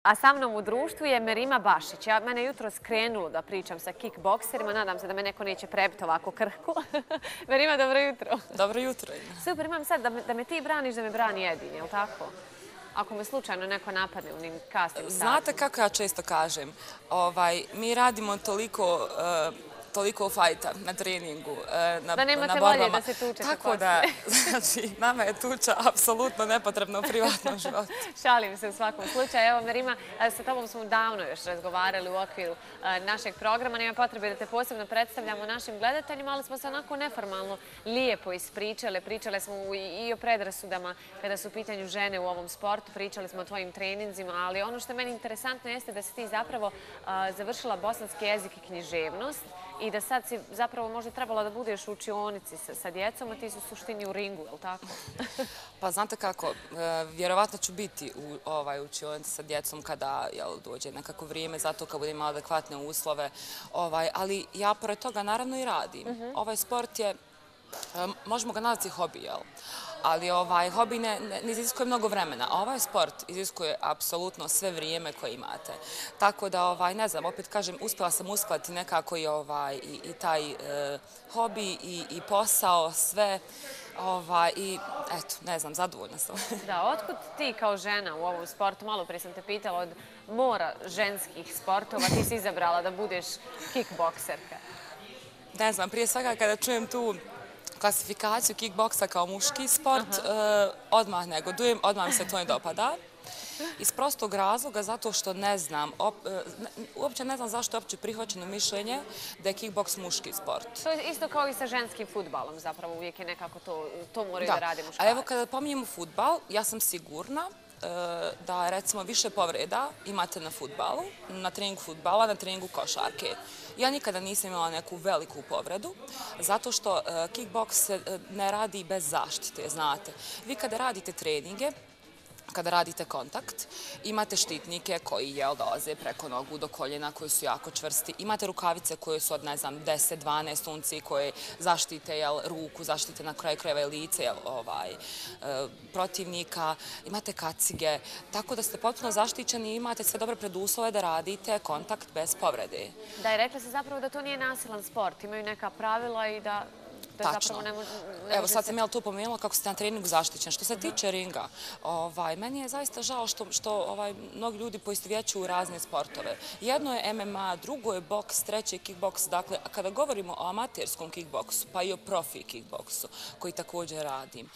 A sa mnom u društvu je Merima Bašić. Mene jutro skrenulo da pričam sa kickbokserima. Nadam se da me neko neće prebiti ovako krhko. Merima, dobro jutro. Dobro jutro. Super, imam sad da me ti braniš, da me brani Edin, je li tako? Ako me slučajno neko napadne u njim kasnim satima. Znate kako ja često kažem? Mi radimo toliko fajta na treningu, na borbama. Da nemate volje da se tučete poslije. Tako da, znači, nama je tuča apsolutno nepotrebna u privatnom životu. Šalim se u svakom slučaju. Evo, Merima, sa tobom smo davno još razgovarali u okviru našeg programa. Nema potrebe da te posebno predstavljamo našim gledateljima, ali smo se onako neformalno lijepo ispričale. Pričale smo i o predrasudama kada su u pitanju žene u ovom sportu. Pričali smo o tvojim treninzima, ali ono što je meni interesantno jeste da si ti zapravo završila bosanski jezik i književnost i da sad si zapravo možda trebala da budeš u učionici sa djecom, a ti si u suštini u ringu, je li tako? Pa znate kako, vjerovatno ću biti u učionici sa djecom kada dođe nekako vrijeme, zato kad budem imala adekvatne uslove. Ali ja pored toga naravno i radim. Ovaj sport je, možemo ga nazvati hobi, jel? Ali hobi ne iziskuje mnogo vremena, a ovaj sport iziskuje apsolutno sve vrijeme koje imate. Tako da, ne znam, opet kažem, uspjela sam uskladiti nekako i taj hobi i posao, sve. I eto, ne znam, zadovoljna sam. Da, otkud ti kao žena u ovom sportu, malo prije sam te pitala, od mora ženskih sportova ti si izabrala da budeš kickbokserka? Ne znam, prije svega kada čujem tu klasifikaciju kickboksa kao muški sport, odmah negodujem, odmah mi se to ne dopada. Iz prostog razloga, zato što ne znam, uopće ne znam zašto je uopće prihvaćeno mišljenje da je kickboks muški sport. To je isto kao i sa ženskim fudbalom, zapravo uvijek je nekako to moraju da rade muškarci. A evo kada pominjemo fudbal, ja sam sigurna da recimo više povreda imate na fudbalu, na treningu fudbala, na treningu košarke. Ja nikada nisam imala neku veliku povredu, zato što kickboks se ne radi bez zaštite, znate. Vi kada radite treninge, kada radite kontakt, imate štitnike koji dolaze preko nogu do koljena, koji su jako čvrsti. Imate rukavice koje su od, ne znam, 10-12 unci koje zaštite ruku, zaštite na kraju krajeva i lice protivnika. Imate kacige, tako da ste potpuno zaštićeni i imate sve dobre preduslove da radite kontakt bez povrede. Da, i rekla se zapravo da to nije nasilan sport, imaju neka pravila i da... Tačno. Evo sad sam to pomenula kako ste na treningu zaštićeni. Što se tiče ringa, meni je zaista žao što mnogi ljudi poistovjećuju razne sportove. Jedno je MMA, drugo je boks, treće je kickboks. Dakle, kada govorimo o amaterskom kickboksu, pa i o profi kickboksu, koji također radim,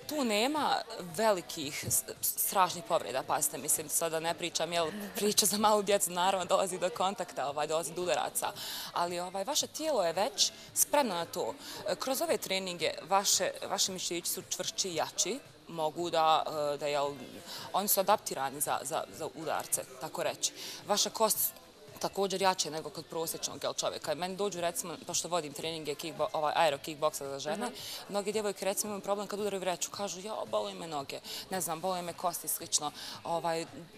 tu nema velikih strašnih povreda, pazite, mislim, sada ne pričam, priča za malu djecu, naravno, dolazi do kontakta, dolazi do udaraca, ali vaše tijelo je već spremno na to. Kroz ove treninge vaši mišići su čvršći i jači, mogu oni su adaptirani za udarce, tako reći. Vaša kost također jače nego kod prosječnog čovjeka. Meni dođu, recimo, pošto vodim treninge aero kickboksa za žene, mnogi djevojke, recimo, imaju problem kad udaraju vreću. Kažu, bole me noge, ne znam, bole me kosti, slično.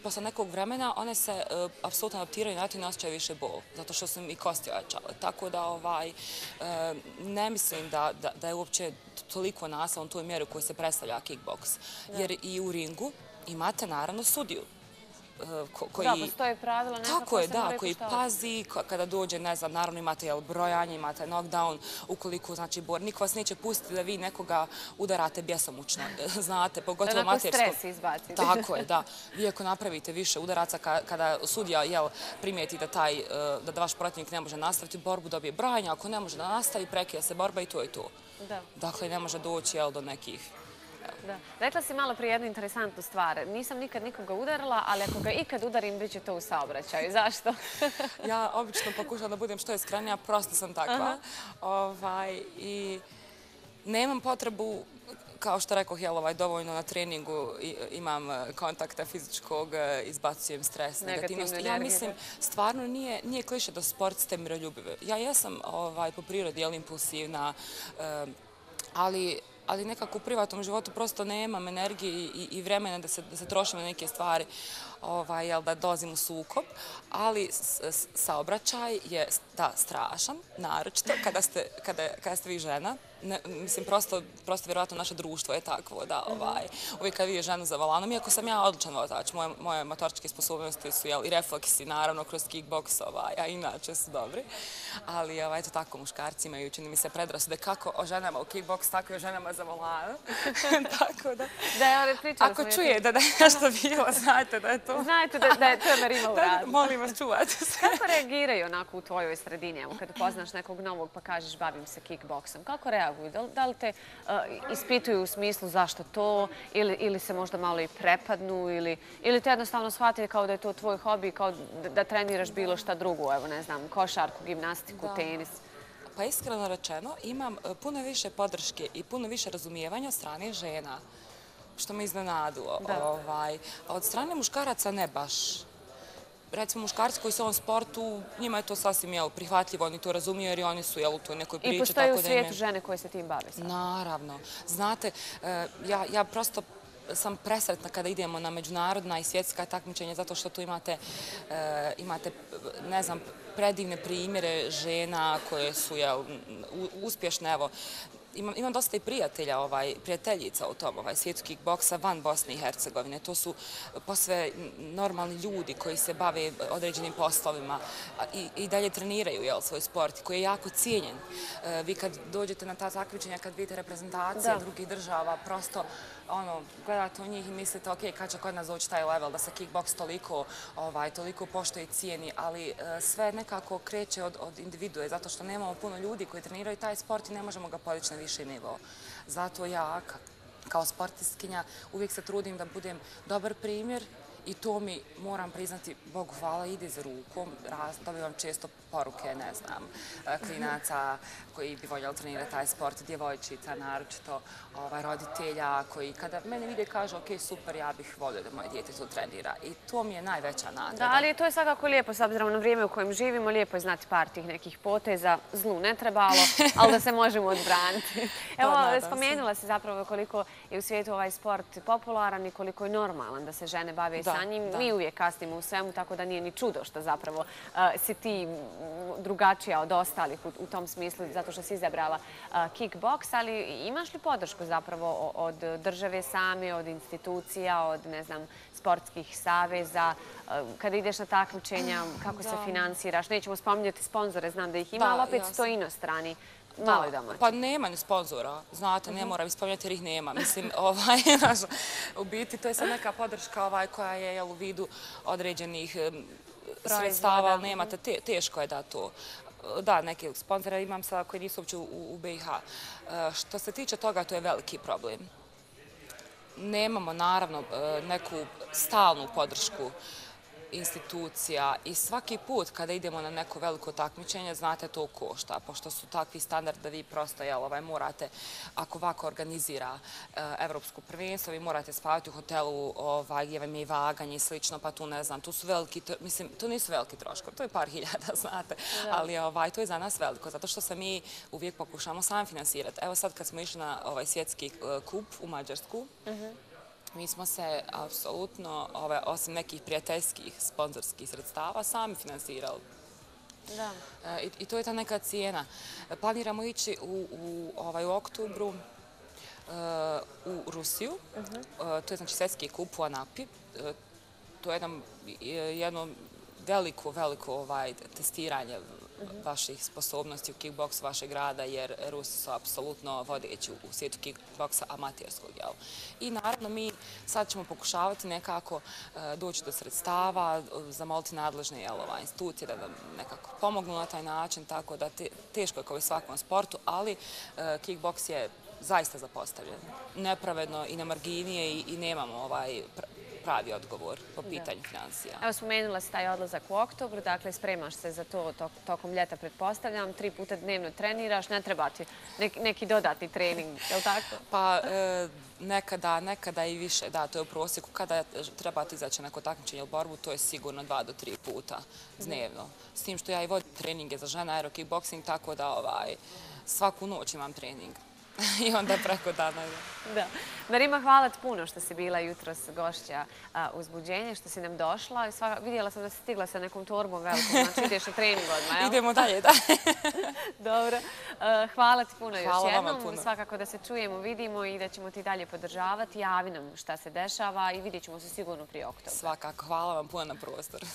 Posle nekog vremena one se apsolutno adaptiraju i na to ne osjećaju više bol, zato što su im i kosti ojačale. Tako da ne mislim da je uopće toliko nasilan u toj mjeri u kojoj se predstavlja kickboks. Jer i u ringu imate, naravno, sudiju. Da, postoje pravila nekako se moraju poštovati. Tako je, koji pazi, kada dođe, ne znam, naravno imate brojanje, imate knockdown, ukoliko, znači, niko vas neće pustiti da vi nekoga udarate bjesomučno, znate, pogotovo amaterskom. Da onako stres izbacite. Tako je, da. Vi ako napravite više udaraca, kada sudija primijeti da vaš protivnik ne može nastaviti borbu, dobije brojanje, ako ne može da nastavi, prekida se borba i to je to. Dakle, ne može doći do nekih... Rekla si malo prije jednu interesantnu stvar. Nisam nikad nikoga udarila, ali ako ga ikad udarim, bit će to u saobraćaju. Zašto? Ja obično pokušam da budem što iskrenija, prosto sam takva. I nemam potrebu, kao što rekoh, dovoljno na treningu imam kontakta fizičkog, izbacujem stres, negativnost. Ja mislim, stvarno nije kliše da sport ste miroljubive. Ja jesam po prirodi impulsivna, ali nekako u privatnom životu prosto nemam energije i vremena da se trošim na neke stvari. da dolazim u sukob, ali saobraćaj je strašan, naročito kada ste vi žena. Mislim, prosto vjerojatno naše društvo je takvo da uvijek kad vidiš ženu za volanom, iako sam ja odličan vozač, moje motoričke sposobnosti su i refleksi, naravno, kroz kickboks, a inače su dobri. Ali, eto tako, muškarci imaju, čini mi se, predrasude kako o ženama u kickboks, tako i o ženama za volanom. Tako da, ako čuje da je nešto bilo, znajte da je to. Znajte da je to Marima uradila. Molim vas, čuvajte se. Kako reagiraju onako u tvojoj sredini, evo, kad upoznaš nekog novog pa kažeš bavim se kickboksom? Kako reaguju? Da li te ispituju u smislu zašto to ili se možda malo i prepadnu ili te jednostavno shvatili kao da je to tvoj hobi, kao da treniraš bilo šta drugo, evo ne znam, košarku, gimnastiku, tenis? Pa iskreno rečeno, imam puno više podrške i puno više razumijevanja od strane žena, što me iznenadilo. Od strane muškaraca ne baš. Recimo, muškarci koji su u ovom sportu, njima je to sasvim prihvatljivo, oni to razumiju jer i oni su u toj nekoj priči. I postoji u svijetu žene koje se tim bave sad? Naravno. Znate, ja prosto sam presretna kada idemo na međunarodna i svjetska takmičenja zato što tu imate, ne znam, predivne primjere žena koje su uspješne, evo, imam dosta i prijateljica u tom svijetu kickboksa van Bosne i Hercegovine. To su posve normalni ljudi koji se bave određenim poslovima i dalje treniraju svoj sport koji je jako cijenjen. Vi kad dođete na ta takmičenja, kad vidite reprezentacije drugih država, prosto gledate u njih i mislite, ok, kad će kod nas doći taj level da se kickboks toliko poštuje i cijeni, ali sve nekako kreće od individue, zato što nemamo puno ljudi koji treniraju taj sport i ne možemo ga podići na viši nivo. Zato ja, kao sportistkinja, uvijek se trudim da budem dobar primjer i to mi, moram priznati, Bogu hvala, ide za rukom. Dobivam često poruke, ne znam, klinaca koji bi voljeli trenirati taj sport, djevojčica, naročito roditelja koji kada mene vide kažu, ok, super, ja bih volio da moje dijete to trenira. I to mi je najveća nagrada. Da, ali to je svakako lijepo, s obzirom na vrijeme u kojem živimo, lijepo je znati par tih nekih poteza, zlu ne trebalo, ali da se možemo odbraniti. Evo, spomenula si zapravo koliko je u svijetu ovaj sport popularan i koliko je normalan da se žene bave sa njim. Mi uvijek kasnimo u svemu, tako da nije ni čudo što zapravo si ti drugačija od ostalih u tom smislu, zato što si izabrala kickboks, ali imaš li podršku zapravo od države same, od institucija, od, ne znam, sportskih saveza, kada ideš na takmičenja, kako se finansiraš? Nećemo spominjati sponzore, znam da ih ima, ali opet sto inostrani. Pa nema ni sponzora, znate, ne moram ispominjati jer ih nema. Mislim, u biti to je sad neka podrška koja je u vidu određenih sredstava, ali nemate, teško je da to. Da, neke sponzore imam sada koji nisu uopće u BiH. Što se tiče toga, to je veliki problem. Nemamo, naravno, neku stalnu podršku institucija i svaki put kada idemo na neko veliko takmičenje, znate, to košta, pošto su takvi standardi da vi prosto morate, ako ovako organizira evropsko prvenstvo, vi morate spavati u hotelu gdje vam je i vaganje i slično, pa tu ne znam, tu su veliki, mislim, to nisu veliki troškovi, to je par hiljada, znate, ali to je za nas veliko, zato što se mi uvijek pokušamo sami finansirati. Evo sad kad smo išli na svjetski kup u Mađarsku, mi smo se apsolutno, osim nekih prijateljskih sponzorskih sredstava, sami finansirali. I to je ta neka cijena. Planiramo ići u oktobru u Rusiju. To je znači svjetski kup u Anapi. To je jedno veliko testiranje vaših sposobnosti u kickboksu vašeg grada, jer Rusi su apsolutno vodeći u svijetu kickboksa amaterskog. I naravno mi sad ćemo pokušavati nekako doći do sredstava, zamoliti nadležne institucije da nam nekako pomognu na taj način, tako da teško je kao i svakom sportu, ali kickboks je zaista zapostavljen. Nepravedno i na marginije i nemamo pravi odgovor po pitanju financija. Evo, spomenula si taj odlazak u oktobru, dakle, spremaš se za to tokom ljeta, pretpostavljam, 3 puta dnevno treniraš, ne treba ti neki dodatni trening, je li tako? Pa, nekada i više, da, to je u prosjeku. Kada trebate izaći na neko takmičenje ili borbu, to je sigurno 2 do 3 puta dnevno. S tim što ja i vodim treninge za žena, aerokickboksing, tako da svaku noć imam trening. I onda preko dana. Da. Marima, hvala ti puno što si bila jutros gošća Uzbuđenja, što si nam došla. Vidjela sam da si stigla sa nekom torbom velikom, znači ideš na trening odmah, jel? Idemo dalje, da. Dobro. Hvala ti puno još Hvala vama jednom. puno. Svakako da se čujemo, vidimo i da ćemo ti dalje podržavati. Javi nam šta se dešava i vidjet ćemo se sigurno prije oktobra. Svakako. Hvala vam puno na prostoru.